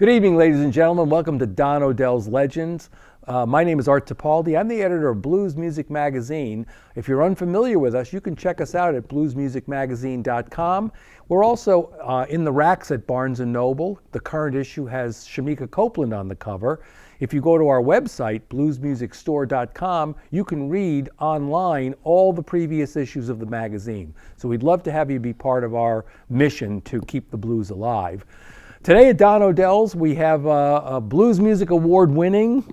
Good evening, ladies and gentlemen. Welcome to Don Odells Legends. My name is Art Tipaldi. I'm the editor of Blues Music Magazine. If you're unfamiliar with us, you can check us out at bluesmusicmagazine.com. We're also in the racks at Barnes & Noble. The current issue has Shamika Copeland on the cover. If you go to our website, bluesmusicstore.com, you can read online all the previous issues of the magazine. So we'd love to have you be part of our mission to keep the blues alive. Today at Don Odells, we have a Blues Music Award-winning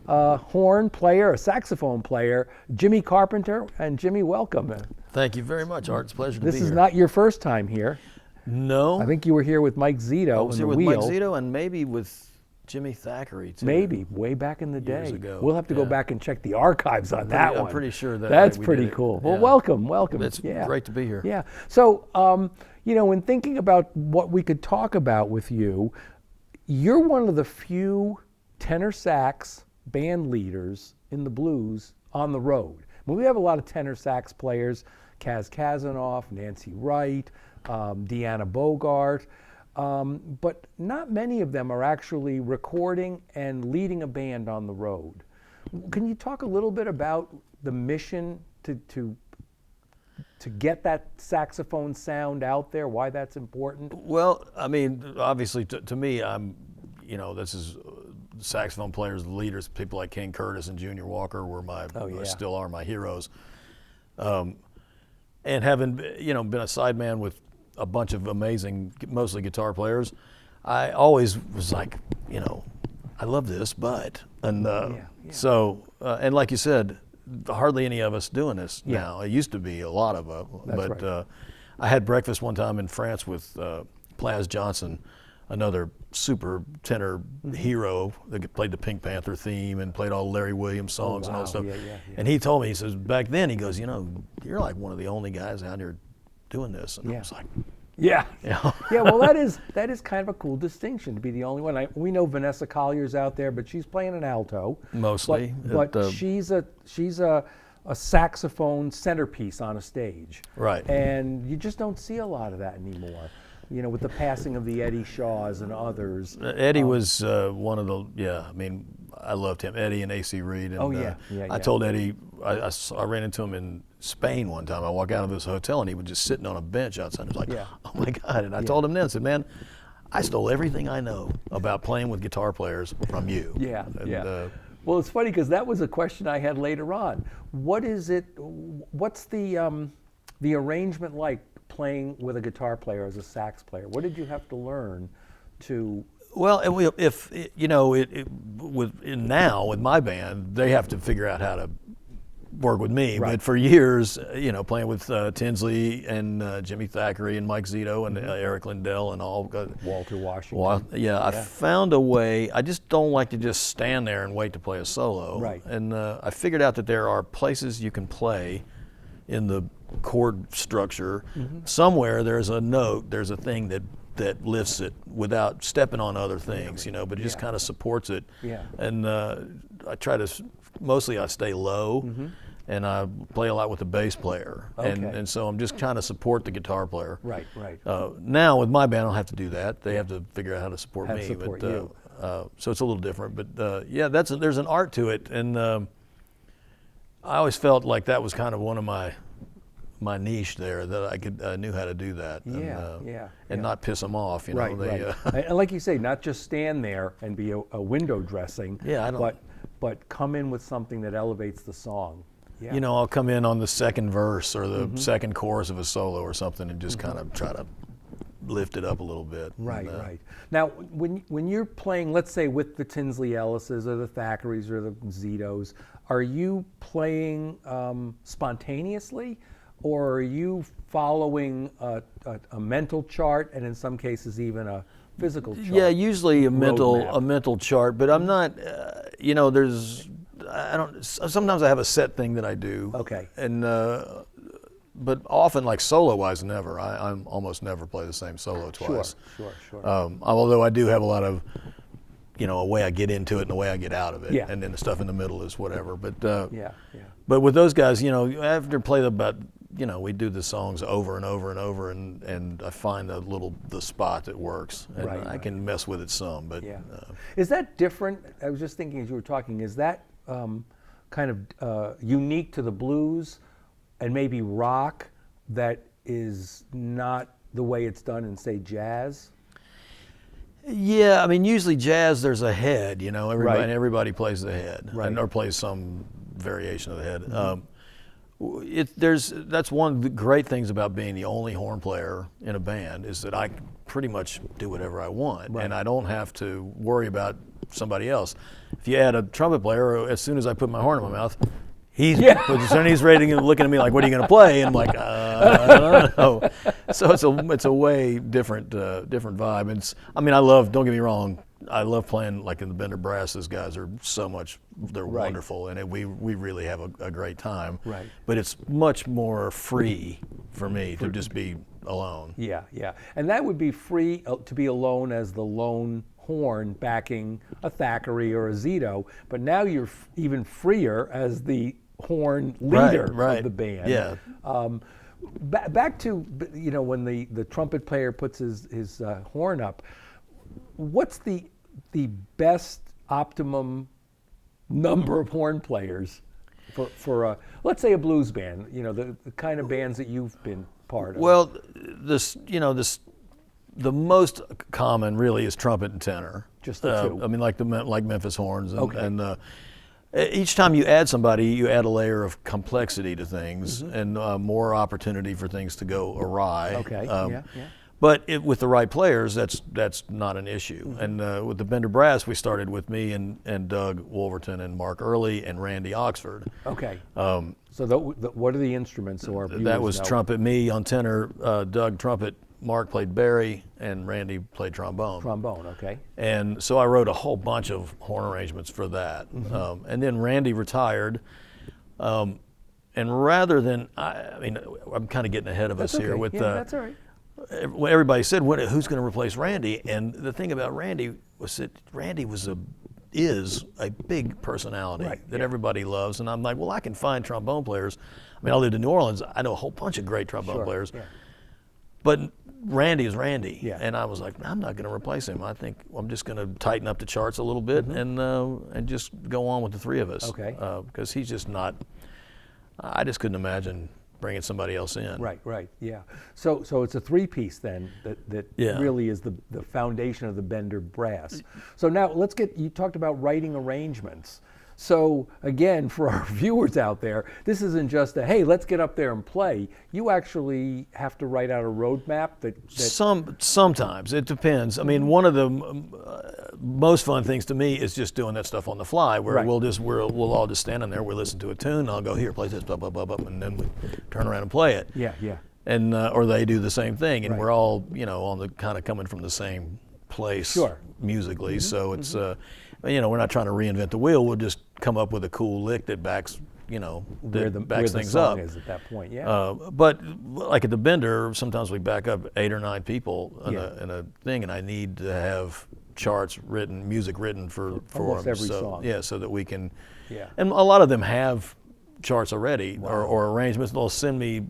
horn player, a saxophone player, Jimmy Carpenter. And Jimmy, welcome. Thank you very much, Art. It's a pleasure to be here. This is not your first time here. No. I think you were here with Mike Zito. I was here with Mike Zito and maybe with Jimmy Thackeray, too. Maybe, way back in the day. Years ago. We'll have to go back and check the archives on that one. I'm pretty sure that's pretty cool. Well, welcome. It's great to be here. Yeah. So, in thinking about what we could talk about with you, you're one of the few tenor sax band leaders in the blues on the road. We have a lot of tenor sax players, Kaz Kazanoff, Nancy Wright, Deanna Bogart, but not many of them are actually recording and leading a band on the road. Can you talk a little bit about the mission to get that saxophone sound out there, why that's important? Well, I mean, obviously to me, this is saxophone players, the leaders, people like King Curtis and Junior Walker were still are my heroes. And having, been a sideman with a bunch of amazing, mostly guitar players, I always was like, I love this, but, and like you said, hardly any of us doing this now. It used to be a lot of them, but I had breakfast one time in France with Plaz Johnson, another super tenor hero that played the Pink Panther theme and played all Larry Williams songs and all that stuff. And he told me, he says, back then, he goes, you're like one of the only guys out here doing this. And I was like, well, that is kind of a cool distinction to be the only one. We know Vanessa Collier's out there, but she's playing an alto mostly. But she's a saxophone centerpiece on a stage, right? And you just don't see a lot of that anymore. With the passing of the Eddie Shaws and others. Eddie was one of the I loved him. Eddie and A.C. Reed. And, I told Eddie, I ran into him in Spain one time. I walked out of this hotel and he was just sitting on a bench outside. I was like, oh my God. And I told him then, I said, man, I stole everything I know about playing with guitar players from you. Well, it's funny because that was a question I had later on. What's the arrangement like playing with a guitar player as a sax player? What did you have to learn to? Well, now with my band, they have to figure out how to work with me. Right. But for years, playing with Tinsley and Jimmy Thackeray and Mike Zito and Eric Lindell and all. Walter Washington. I found a way. I just don't like to just stand there and wait to play a solo. Right. And I figured out that there are places you can play in the chord structure. Somewhere there's a note, there's a thing that lifts it without stepping on other things, but it just kind of supports it. And I try to, mostly I stay low, and I play a lot with the bass player. And so I'm just trying to support the guitar player. Right. Now with my band, I don't have to do that. They have to figure out how to support me. You. So it's a little different, but there's an art to it. And I always felt like that was kind of one of my niche there, that I knew how to do that and not piss them off. Right. And like you say, not just stand there and be a window dressing, but come in with something that elevates the song. I'll come in on the second verse or the second chorus of a solo or something and just kind of try to lift it up a little bit. Right. Now, when you're playing, let's say with the Tinsley Ellises or the Thackereys or the Zitos, are you playing spontaneously? Or are you following a mental chart, and in some cases even a physical chart? Yeah, usually a mental chart, but I'm not. Sometimes I have a set thing that I do. Okay. And but often, like solo-wise, never. I almost never play the same solo twice. Sure. Although I do have a lot of, a way I get into it and a way I get out of it. Yeah. And then the stuff in the middle is whatever. But But with those guys, after play about we do the songs over and over and over, and I find the spot that works, and I can mess with it some. But is that different? I was just thinking as you were talking. Is that kind of unique to the blues and maybe rock that is not the way it's done in, say, jazz? Yeah, I mean, usually jazz, there's a head, everybody plays the head, or plays some variation of the head. That's one of the great things about being the only horn player in a band, is that I can pretty much do whatever I want, and I don't have to worry about somebody else. If you add a trumpet player, as soon as I put my horn in my mouth, he's ready, looking at me like, "What are you going to play?" And I'm like, "I don't know." So it's a way different vibe. And don't get me wrong, I love playing like in the Bender Brass. Those guys are they're wonderful, and we really have a great time. Right. But it's much more free for me to just be alone. Yeah, and that would be free to be alone as the lone horn backing a Thackeray or a Zito, but now you're even freer as the horn leader of the band. Yeah. Back to when the trumpet player puts his horn up, what's the best optimum number of horn players for let's say a blues band? The kind of bands that you've been part of. Well, the most common really is trumpet and tenor. Just the two. I mean, like Memphis horns, and each time you add somebody, you add a layer of complexity to things, and more opportunity for things to go awry. Okay. But with the right players, that's not an issue. And with the Bender Brass, we started with me and Doug Wolverton and Mark Early and Randy Oxford. Okay. So what are the instruments? So our viewers that was know? Trumpet, me on tenor, Doug trumpet, Mark played Barry, and Randy played trombone. Trombone, okay. And so I wrote a whole bunch of horn arrangements for that. And then Randy retired. And rather than, I'm kind of getting ahead of us here with that's all right. Everybody said, who's going to replace Randy? And the thing about Randy was that Randy is a big personality that everybody loves. And I'm like, well, I can find trombone players. I mean, I lived in New Orleans. I know a whole bunch of great trombone players. Yeah. But Randy is Randy, and I was like, I'm not going to replace him. I think I'm just going to tighten up the charts a little bit and just go on with the three of us. Okay. Because he's just not. I just couldn't imagine bringing somebody else in. Right, yeah. So it's a three-piece then that really is the foundation of the Bender Brass. So now you talked about writing arrangements. So again, for our viewers out there, this isn't just hey, let's get up there and play. You actually have to write out a roadmap that Sometimes it depends. I mean, one of the most fun things to me is just doing that stuff on the fly, where we'll all just stand in there, we'll listen to a tune, and I'll go, here, play this, blah blah blah blah, and then we turn around and play it. Yeah. And or they do the same thing, and we're all on the kind of coming from the same place musically. So it's we're not trying to reinvent the wheel. We'll just come up with a cool lick that backs backs things up. Is at that point, but like at the Bender, sometimes we back up 8 or 9 people in a thing, and I need to have music written for almost every song. Yeah, so that we can. Yeah. And a lot of them have charts already or arrangements. They'll send me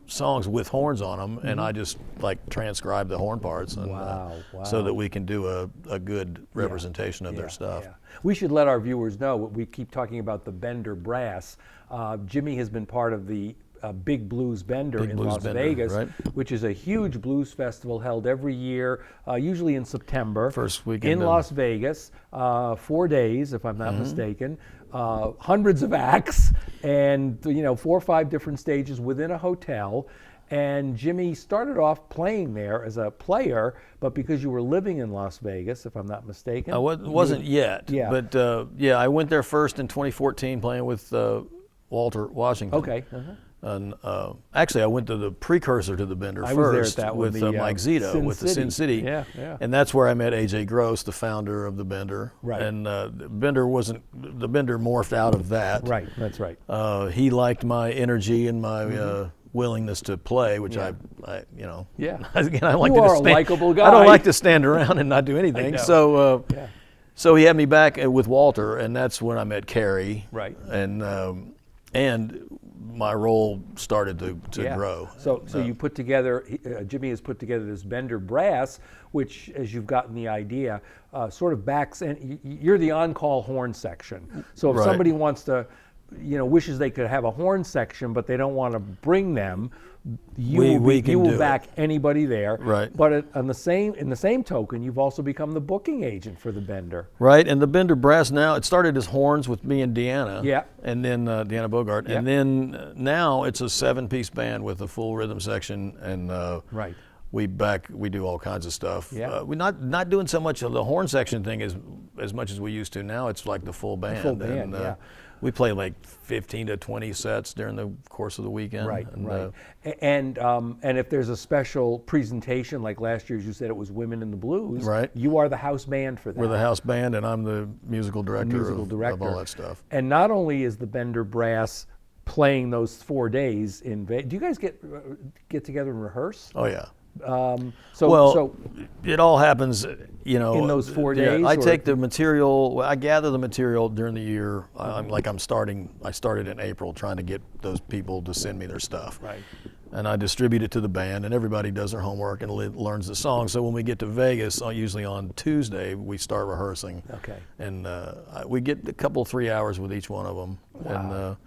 songs with horns on them, and I just transcribe the horn parts, and so that we can do a good representation of their stuff. Yeah. We should let our viewers know, we keep talking about the Bender Brass. Jimmy has been part of the Big Blues Bender in Las Vegas, which is a huge blues festival held every year, usually in September. First weekend in Las Vegas, 4 days, if I'm not mistaken. Hundreds of acts, and 4 or 5 different stages within a hotel. And Jimmy started off playing there as a player, but because you were living in Las Vegas, if I'm not mistaken. I wasn't yet, but I went there first in 2014 playing with Walter Washington. Okay. And actually, I went to the precursor to the Bender I first was there at that with Mike Zito with the Sin City. Yeah. And that's where I met A.J. Gross, the founder of the Bender. Right. And the Bender morphed out of that. Right, that's right. He liked my energy and my willingness to play, which I Yeah. Again, I like you to are a likable guy. I don't like to stand around and not do anything. So so he had me back with Walter, and that's when I met Carrie. Right. And my role started to grow. So you put together, Jimmy has put together this Bender Brass, which, as you've gotten the idea, sort of backs, and you're the on-call horn section. So if somebody wants to, wishes they could have a horn section, but they don't want to bring them, you will back anybody there. Right. But in the same token, you've also become the booking agent for the Bender. Right, and the Bender Brass now, it started as horns with me and Deanna. Yeah. And then Deanna Bogart. Yeah. And then now it's a 7-piece band with a full rhythm section, and right. We do all kinds of stuff. Yeah. We're not doing so much of the horn section thing as much as we used to. Now it's like the full band. The full band, and, we play like 15 to 20 sets during the course of the weekend. Right, right. And if there's a special presentation, like last year, as you said, it was Women in the Blues. Right. You are the house band for that. We're the house band, and I'm the musical director of all that stuff. And not only is the Bender Brass playing those 4 days in Vegas, do you guys get together and rehearse? Oh yeah. So it all happens, in those 4 days. I take the material. I gather the material during the year. I started in April trying to get those people to send me their stuff. Right. And I distribute it to the band, and everybody does their homework and learns the song. So when we get to Vegas, usually on Tuesday, we start rehearsing. Okay. And we get a couple 3 hours with each one of them. Wow.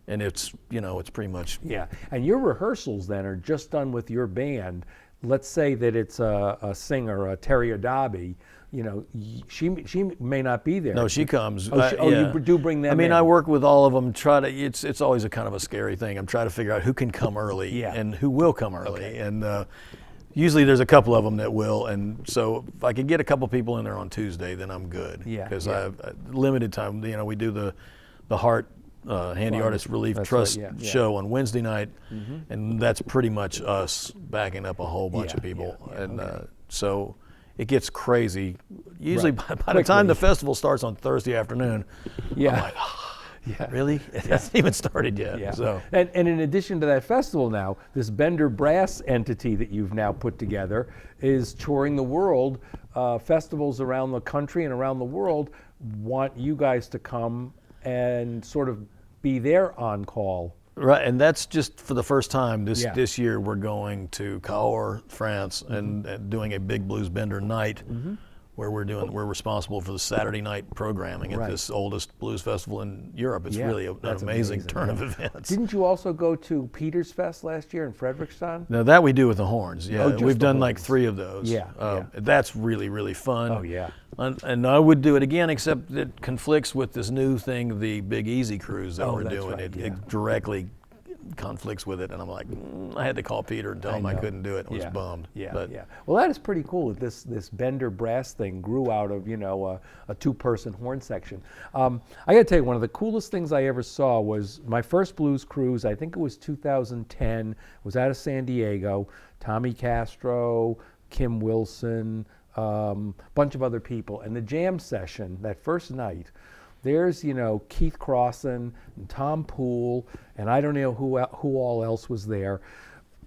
And it's it's pretty much. Yeah. And your rehearsals then are just done with your band. Let's say that it's a singer, Terry Adabi. She may not be there. No, she comes. You do bring them in. I work with all of them. It's always a kind of a scary thing. I'm trying to figure out who can come early and who will come early. Okay. And usually there's a couple of them that will. And so if I could get a couple people in there on Tuesday, then I'm good. Yeah. Because I have limited time. We do the Heart Handy Artist Relief Trust show on Wednesday night, and that's pretty much us backing up a whole bunch of people. So it gets crazy. Usually by the time the festival starts on Thursday afternoon, I'm like, really? It hasn't even started yet. Yeah. So. And in addition to that festival now, this Bender Brass entity that you've now put together is touring the world. Festivals around the country and around the world want you guys to come and sort of be there on call. Right, and that's just for the first time this year. We're going to Cahors, France, and doing a big blues bender night, where we're responsible for the Saturday night programming at this oldest blues festival in Europe. It's really an amazing turn of events. Didn't you also go to Peters Fest last year in Frederickstown? No, that we do with the horns. Yeah, we've done like 3 of those. Yeah, that's really, really fun. Oh yeah. And I would do it again, except it conflicts with this new thing, the Big Easy Cruise that we're doing. Right, it directly conflicts with it, and I'm like, I had to call Peter and tell him I couldn't do it. I was bummed. Yeah. Well, that is pretty cool that this Bender Brass thing grew out of a 2-person horn section. I got to tell you, one of the coolest things I ever saw was my first blues cruise. I think it was 2010. Was out of San Diego. Tommy Castro, Kim Wilson. Bunch of other people, and the jam session that first night, there's Keith Crossan and Tom Poole, and I don't know who all else was there,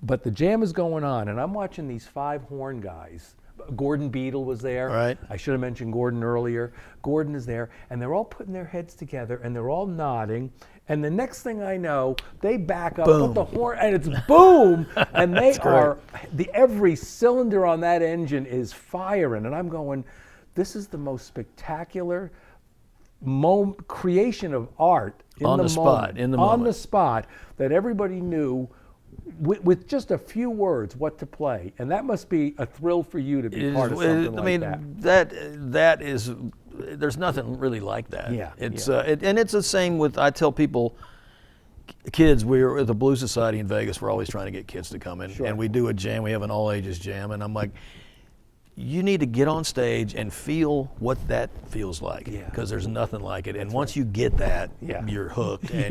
but the jam is going on, and I'm watching these 5 horn guys. Gordon Beadle was there. Right. I should have mentioned Gordon earlier. Gordon is there, and they're all putting their heads together, and they're all nodding. And the next thing I know, they back up, put the horn, and it's boom, and they are every cylinder on that engine is firing, and I'm going, this is the most spectacular creation of art on the spot that everybody knew with just a few words what to play, and that must be a thrill for you to be part of something like that. That is. There's nothing really like that. Yeah, and it's the same with. I tell people, kids. We're at the Blues Society in Vegas. We're always trying to get kids to come in, and we do a jam. We have an all ages jam, and I'm like, you need to get on stage and feel what that feels like, because there's nothing like it. And once you get that, you're hooked, and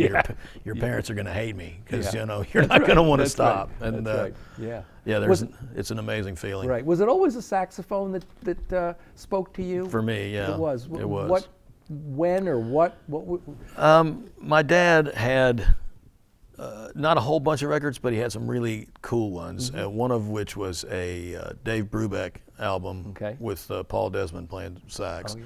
your parents are going to hate me because you're not going to want to stop. Right. And That's right. It's an amazing feeling. Right. Was it always a saxophone that spoke to you? For me, yeah. It was. It was. When or what? My dad had not a whole bunch of records, but he had some really cool ones. One of which was a Dave Brubeck album with Paul Desmond playing sax. Oh, yeah.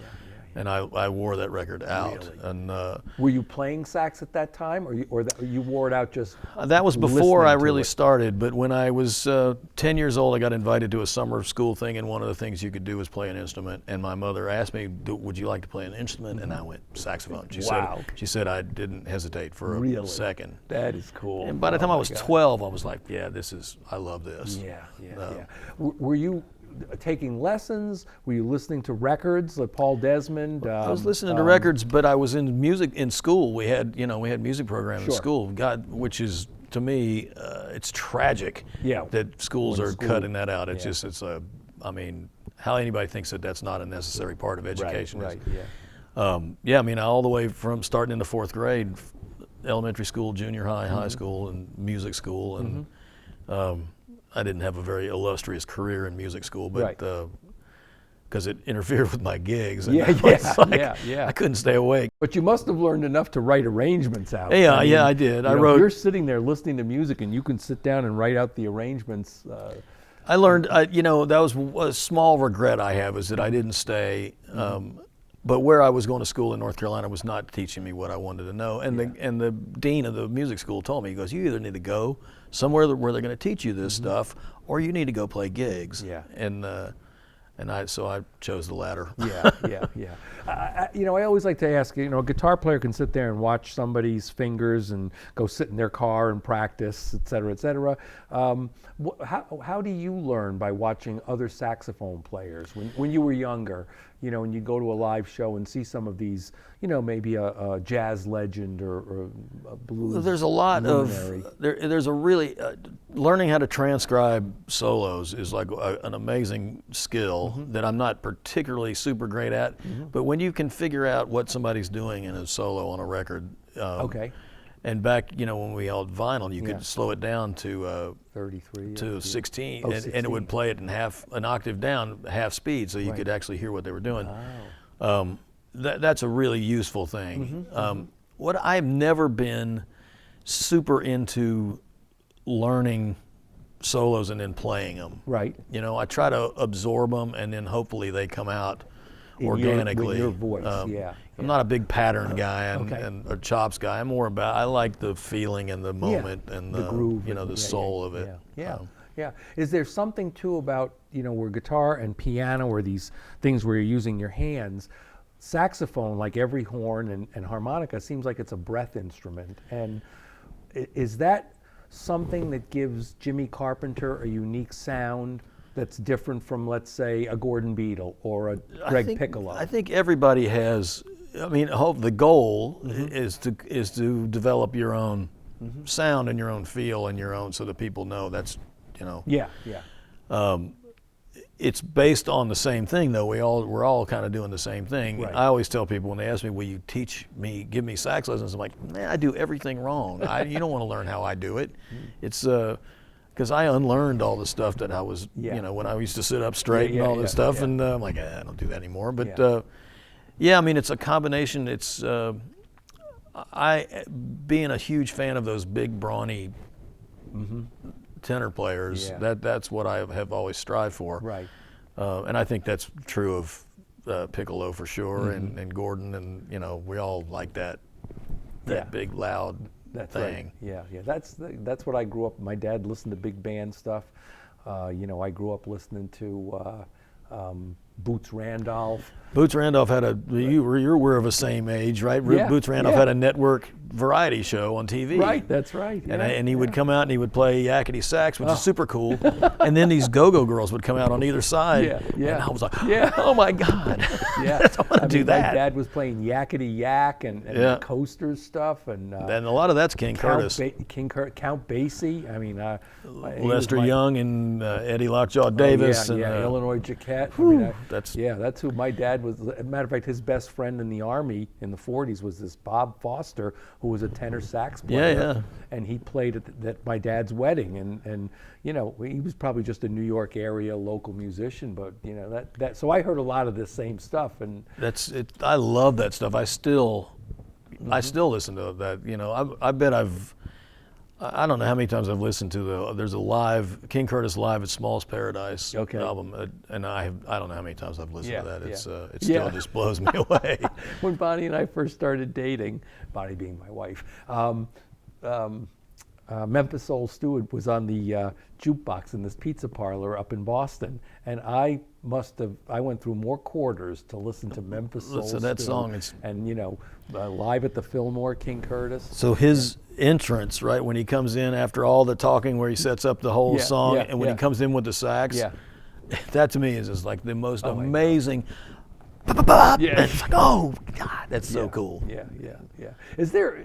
and I wore that record out. Really? And were you playing sax at that time, or you wore it out just? That was before I listening to really it? started. But when I was 10 years old, I got invited to a summer school thing, and one of the things you could do was play an instrument. And my mother asked me, "Would you like to play an instrument?" And I went, "Saxophone." Wow. She said I didn't hesitate for a Really? second. That is cool. And by the time I was God. 12, I was like, "Yeah, I love this." Yeah. Were you taking lessons? Were you listening to records like Paul Desmond? I was listening to records, but I was in music in school. We had music program in school. Which is, to me, it's tragic that schools are cutting that out. It's how anybody thinks that that's not a necessary part of education. Right. All the way from starting in the 4th grade, elementary school, junior high, high school, and music school, and I didn't have a very illustrious career in music school, but because it interfered with my gigs. And I couldn't stay awake. But you must have learned enough to write arrangements out. I did. I wrote. If you're sitting there listening to music and you can sit down and write out the arrangements. I learned. That was a small regret I have, is that I didn't stay. But where I was going to school in North Carolina was not teaching me what I wanted to know. And the dean of the music school told me, he goes, "You either need to go somewhere where they're going to teach you this stuff, or you need to go play gigs." Yeah. And I chose the latter. Yeah. I always like to ask, a guitar player can sit there and watch somebody's fingers and go sit in their car and practice, et cetera, et cetera. How do you learn by watching other saxophone players? When you were younger, when you go to a live show and see some of these, maybe a jazz legend or a blues. There's a lot luminary. there's a really, learning how to transcribe solos is like an amazing skill that I'm not particularly super great at. But when you can figure out what somebody's doing in a solo on a record, and back, when we held vinyl, you could slow it down to 33 to 16, 16. and it would play it in an octave down, half speed, so you could actually hear what they were doing. Wow. That's a really useful thing. What I've never been super into learning solos and then playing them. Right. I try to absorb them, and then hopefully they come out organically. With your voice, I'm not a big pattern guy and a chops guy. I'm more about, I like the feeling and the moment and the groove, the soul of it. Yeah. Is there something too about, where guitar and piano or these things where you're using your hands, saxophone, like every horn and harmonica, seems like it's a breath instrument. And is that something that gives Jimmy Carpenter a unique sound that's different from, let's say, a Gordon Beadle or a Greg Piccolo? I think everybody has. The goal is to develop your own sound and your own feel and your own, so that people know that's, it's based on the same thing, though. We're all kind of doing the same thing. Right. I always tell people when they ask me, "Will you give me sax lessons?" I'm like, "Man, I do everything wrong. You don't want to learn how I do it." It's because I unlearned all the stuff that I was, when I used to sit up straight and all this stuff, and I'm like, I don't do that anymore. But it's a combination. It's being a huge fan of those big, brawny tenor players. That's what I have always strived for. Right. And I think that's true of Piccolo for sure, and Gordon, and we all like that big, loud. That's thing. Right. Yeah. That's what I grew up. My dad listened to big band stuff. I grew up listening to Boots Randolph. Boots Randolph had you were of the same age, right? Yeah, Boots Randolph had a network variety show on TV. Right, that's right. Yeah, and he would come out and he would play yakety sax, which is super cool. And then these go-go girls would come out on either side. Yeah. And I was like, oh my God. Yeah. I want to do that. My dad was playing yakety yak and Coasters stuff. And a lot of that's King Curtis. Count Basie. Lester Young and Eddie Lockjaw Davis. Illinois Jacquet. That's who my dad was. As a matter of fact, his best friend in the Army in the 40s was this Bob Foster, who was a tenor sax player. And he played at my dad's wedding. And he was probably just a New York area local musician, but so I heard a lot of this same stuff. And that's it. I love that stuff. I still listen to that. I bet I don't know how many times I've listened to there's a live King Curtis live at Small's Paradise album, and I don't know how many times I've listened to that. It still just blows me away. When Bonnie and I first started dating, Bonnie being my wife, Memphis Soul Stewart was on the jukebox in this pizza parlor up in Boston, and I went through more quarters to listen to Memphis Soul Stewart. That song, and live at the Fillmore, King Curtis. So his entrance, right, when he comes in after all the talking where he sets up the whole song, and when he comes in with the sax, that to me is just like the most amazing. It's like, oh God, that's so cool. Yeah. Is there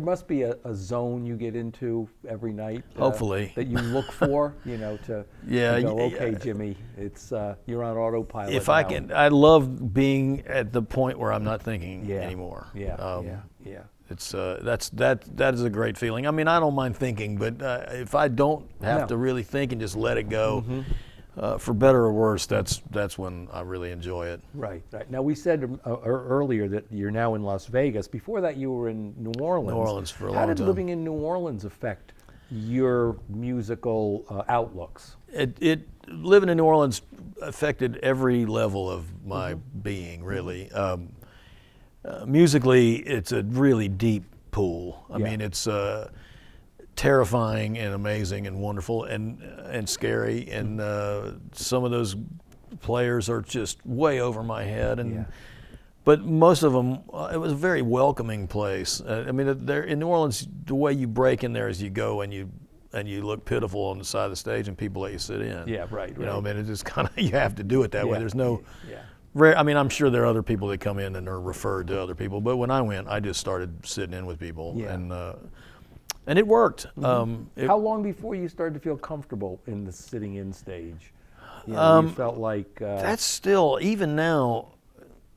must be a zone you get into every night? Hopefully. That you look for, to go, okay, Jimmy, it's you're on autopilot. If I can, I love being at the point where I'm not thinking anymore. It's that is a great feeling. I mean, I don't mind thinking, but if I don't have to really think and just let it go. For better or worse, that's when I really enjoy it. Right. Now, we said earlier that you're now in Las Vegas. Before that, you were in New Orleans. New Orleans for a long time. How did living in New Orleans affect your musical outlooks? Living in New Orleans affected every level of my being, really. Musically, it's a really deep pool. I mean, it's terrifying and amazing and wonderful and scary, and some of those players are just way over my head, but most of them, it was a very welcoming place. I mean, there in New Orleans, the way you break in there is you go and you look pitiful on the side of the stage and people let you sit in. Yeah, right. You know, I mean, it's just kind of, you have to do it that way. There's no rare. I mean, I'm sure there are other people that come in and are referred to other people, but when I went, I just started sitting in with people, and it worked. How long before you started to feel comfortable in the sitting in stage? You felt like that's still, even now,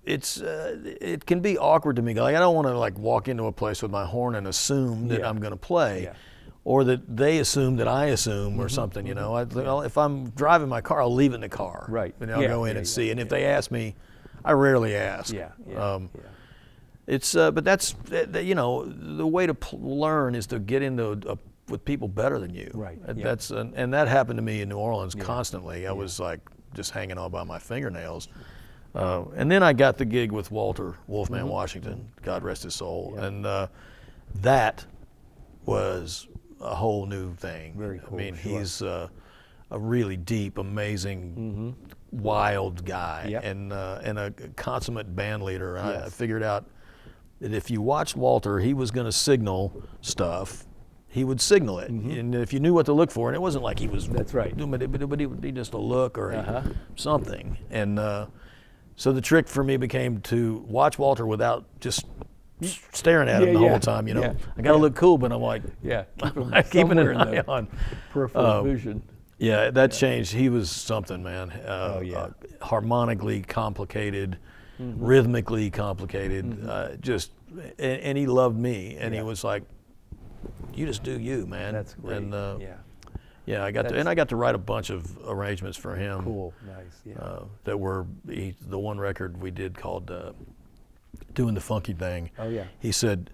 it can be awkward to me. Like, I don't want to like walk into a place with my horn and assume that I'm going to play, or that they assume that I assume or something. You know, if I'm driving my car, I'll leave it in the car. Right. And I'll go in and see. And if they ask me, I rarely ask. It's but that's the way to learn is to get into with people better than you. Right. That's and that happened to me in New Orleans constantly. I was like just hanging on by my fingernails. And then I got the gig with Walter Wolfman Washington, God rest his soul, and that was a whole new thing. Very cool. I mean, he's a really deep, amazing, wild guy, and a consummate band leader. I figured out that if you watched Walter, he was going to signal stuff. He would signal it, and if you knew what to look for, and it wasn't like he was doing it, but it would be just a look or something. And so the trick for me became to watch Walter without just staring at him the whole time. You know, I got to look cool, but I'm like, keeping an eye on peripheral vision. Yeah, that changed. He was something, man. Harmonically complicated, rhythmically complicated. And he loved me, and he was like, "You just do you, man." That's great. And I got to write a bunch of arrangements for him. Cool, nice. Yeah. That were the one record we did called "Doing the Funky Thing." Oh yeah. He said,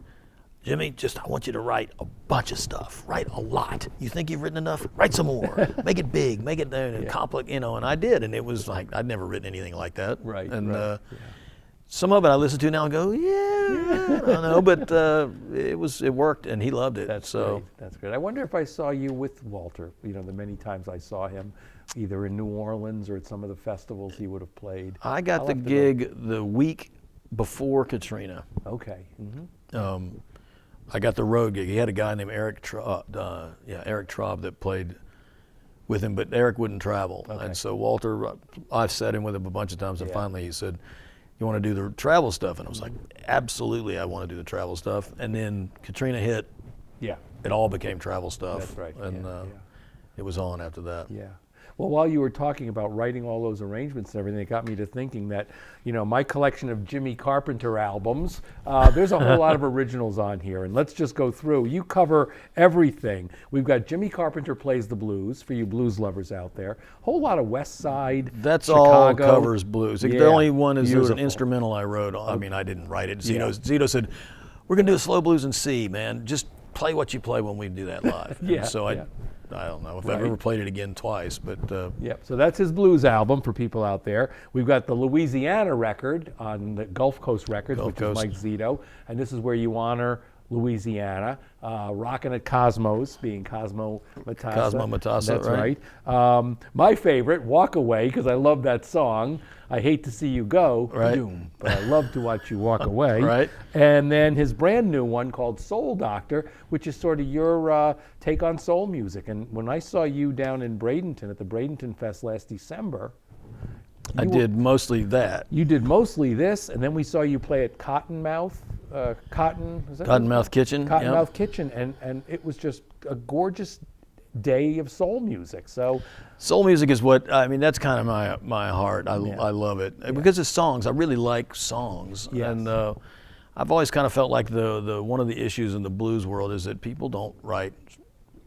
"Jimmy, I want you to write a bunch of stuff. Write a lot. You think you've written enough? Write some more. Make it big. Make it complex. You know." And I did, and it was like I'd never written anything like that. Right. And some of it I listen to now and go, I don't know, but it worked, and he loved it. That's great. That's great. I wonder if I saw you with Walter. You know, the many times I saw him, either in New Orleans or at some of the festivals he would have played. I got the gig the week before Katrina. Okay. I got the road gig. He had a guy named Eric Traub that played with him, but Eric wouldn't travel. Okay. And so Walter, I've sat in with him a bunch of times, and finally he said, "You want to do the travel stuff?" And I was like, "Absolutely, I want to do the travel stuff." And then Katrina hit. Yeah. It all became travel stuff. That's right. And it was on after that. Yeah. Well, while you were talking about writing all those arrangements and everything, it got me to thinking that, my collection of Jimmy Carpenter albums, there's a whole lot of originals on here, and let's just go through. You cover everything. We've got Jimmy Carpenter Plays the Blues, for you blues lovers out there. A whole lot of West Side, That's Chicago. All covers blues. Yeah. The only one is Beautiful. there's an instrumental I wrote. I mean, I didn't write it. Zito said, "We're going to do a slow blues in C, man. Just play what you play when we do that live. Yeah, And so yeah. I don't know if Right. I've ever played it again twice, but Yep. So that's his blues album for people out there. We've got the Louisiana record on the Gulf Coast Records, Gulf which Coast. is Mike Zito, and this is where you honor Louisiana. Rockin' at Cosmos, being Cosmo Matassa. Cosmo Matassa, That's right. right. My favorite, Walk Away, because I love that song. I hate to see you go, Right. Doom, but I love to watch you walk away. Right. And then his brand new one called Soul Doctor, which is sort of your take on soul music. And when I saw you down in Bradenton at the Bradenton Fest last December, I did mostly that. you did mostly this, and then we saw you play at Cottonmouth, Cottonmouth Kitchen. yep. Cottonmouth Kitchen, and it was just a gorgeous day of soul music. So Soul music is what I mean. That's kind of my heart. I love it because it's songs. I really like songs, Yes. and I've always kind of felt like the one of the issues in the blues world is that people don't write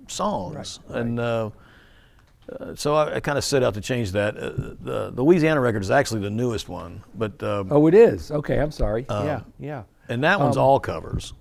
songs, Right. and so I kind of set out to change that. The Louisiana record is actually the newest one, but oh, it is. Okay, I'm sorry. Yeah. and that one's all covers.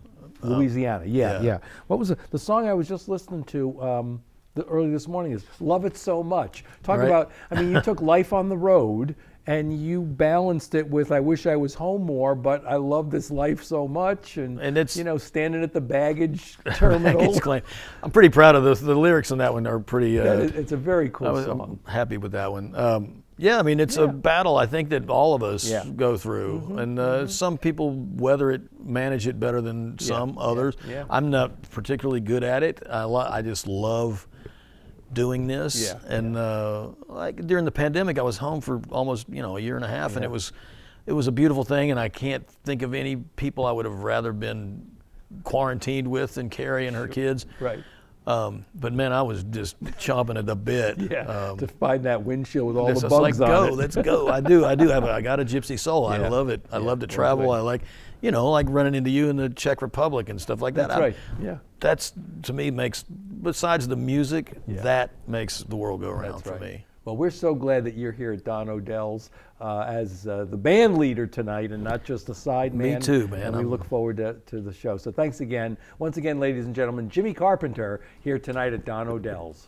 Louisiana. yeah. Yeah. What was the song I was just listening to early this morning is Love It So Much. Talk Right. about, I mean, you took life on the road and you balanced it with I wish I was home more, but I love this life so much. And it's- you know, standing at the baggage terminal. Baggage claim. I'm pretty proud of the lyrics on that one are pretty. It's a very cool song. I'm happy with that one. Yeah, I mean, it's a battle I think that all of us go through. And some people weather it, manage it better than some others. yeah. I'm not particularly good at it. I just love doing this. Yeah, And like during the pandemic, I was home for almost, a year and a half, and it was a beautiful thing, and I can't think of any people I would have rather been quarantined with than Carrie and her kids. Right. But man, I was just chomping at the bit. Yeah. To find that windshield with all the It's bugs like, on it. let's go. I do have I got a gypsy soul. I Yeah. love it. I love to well, travel. good. I like, like running into you in the Czech Republic and stuff like that. That's right. Yeah. That's, to me, besides the music, that makes the world go around That's for right. me. Well, we're so glad that you're here at Don Odells as the band leader tonight and not just a side man. Me too, man. And we look forward to the show. So thanks again. Once again, ladies and gentlemen, Jimmy Carpenter here tonight at Don Odells.